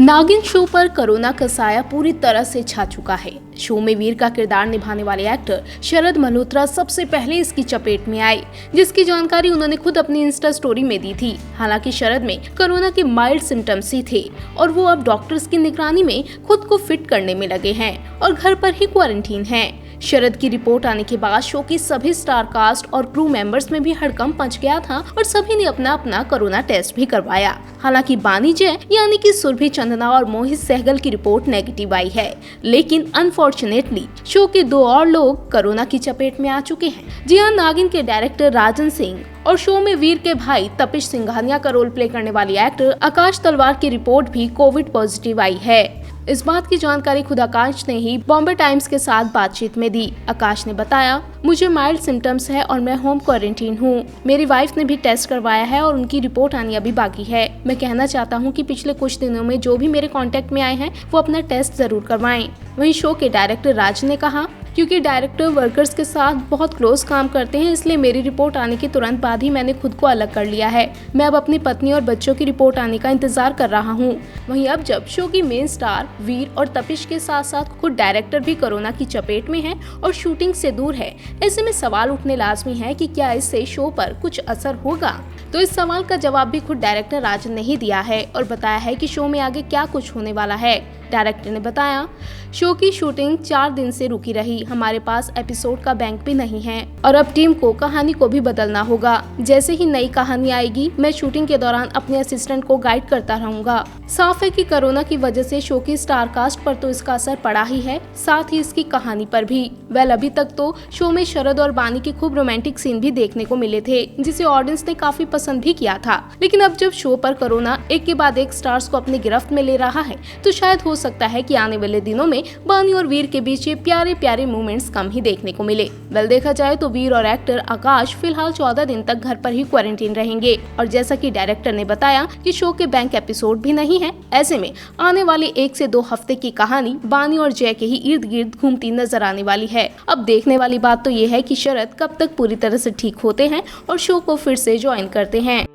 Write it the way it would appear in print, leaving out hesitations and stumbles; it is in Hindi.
नागिन शो पर कोरोना का साया पूरी तरह से छा चुका है। शो में वीर का किरदार निभाने वाले एक्टर शरद मल्होत्रा सबसे पहले इसकी चपेट में आए, जिसकी जानकारी उन्होंने खुद अपनी इंस्टा स्टोरी में दी थी। हालांकि शरद में कोरोना के माइल्ड सिम्टम्स ही थे और वो अब डॉक्टर्स की निगरानी में खुद को फिट करने में लगे हैं और घर पर ही क्वारंटीन हैं। शरद की रिपोर्ट आने के बाद शो की सभी स्टार कास्ट और क्रू मेंबर्स में भी हड़कंप मच गया था और सभी ने अपना अपना कोरोना टेस्ट भी करवाया। हालांकि बानी जय यानी कि सुरभि चंदना और मोहित सहगल की रिपोर्ट नेगेटिव आई है, लेकिन अनफॉर्चुनेटली शो के दो और लोग कोरोना की चपेट में आ चुके हैं। जी हां, नागिन के डायरेक्टर राजन सिंह और शो में वीर के भाई तपिश सिंघानिया का रोल प्ले करने वाली एक्टर आकाश तलवार की रिपोर्ट भी कोविड पॉजिटिव आई है। इस बात की जानकारी खुद आकाश ने ही बॉम्बे टाइम्स के साथ बातचीत में दी। आकाश ने बताया, मुझे माइल्ड सिम्टम्स है और मैं होम क्वारंटीन हूँ। मेरी वाइफ ने भी टेस्ट करवाया है और उनकी रिपोर्ट आनी अभी बाकी है। मैं कहना चाहता हूँ कि पिछले कुछ दिनों में जो भी मेरे कांटेक्ट में आए हैं वो अपना टेस्ट जरूर करवाएं। वहीं शो के डायरेक्टर राज ने कहा, क्योंकि डायरेक्टर वर्कर्स के साथ बहुत क्लोज काम करते हैं, इसलिए मेरी रिपोर्ट आने के तुरंत बाद ही मैंने खुद को अलग कर लिया है। मैं अब अपनी पत्नी और बच्चों की रिपोर्ट आने का इंतजार कर रहा हूँ। वहीं अब जब शो की मेन स्टार वीर और तपिश के साथ साथ खुद डायरेक्टर भी कोरोना की चपेट में है और शूटिंग से दूर है, ऐसे में सवाल उठने लाजमी है कि क्या इससे शो पर कुछ असर होगा। तो इस सवाल का जवाब भी खुद डायरेक्टर राजन ने ही दिया है और बताया है कि शो में आगे क्या कुछ होने वाला है। डायरेक्टर ने बताया, शो की शूटिंग 4 दिन से रुकी रही। हमारे पास एपिसोड का बैंक भी नहीं है और अब टीम को कहानी को भी बदलना होगा। जैसे ही नई कहानी आएगी, मैं शूटिंग के दौरान अपने असिस्टेंट को गाइड करता रहूंगा। साफ है कि कोरोना की वजह से शो की स्टार कास्ट पर तो इसका असर पड़ा ही है, साथ ही इसकी कहानी पर भी। अभी तक तो शो में शरद और बानी के खूब रोमांटिक सीन भी देखने को मिले थे, जिसे ऑडियंस ने काफी पसंद भी किया था। लेकिन अब जब शो पर कोरोना एक के बाद एक स्टार्स को अपनी गिरफ्त में ले रहा है, तो शायद हो सकता है कि आने वाले दिनों में बानी और वीर के बीच ये प्यारे प्यारे मोमेंट्स कम ही देखने को मिले। देखा जाए तो वीर और एक्टर आकाश फिलहाल 14 दिन तक घर पर ही क्वारंटीन रहेंगे और जैसा कि डायरेक्टर ने बताया कि शो के बैंक एपिसोड भी नहीं है, ऐसे में आने वाले 1 से 2 हफ्ते की कहानी बानी और जय के ही इर्द गिर्द घूमती नजर आने वाली है। अब देखने वाली बात तो ये है कि शरद कब तक पूरी तरह से ठीक होते हैं और शो को फिर से ज्वाइन करते हैं।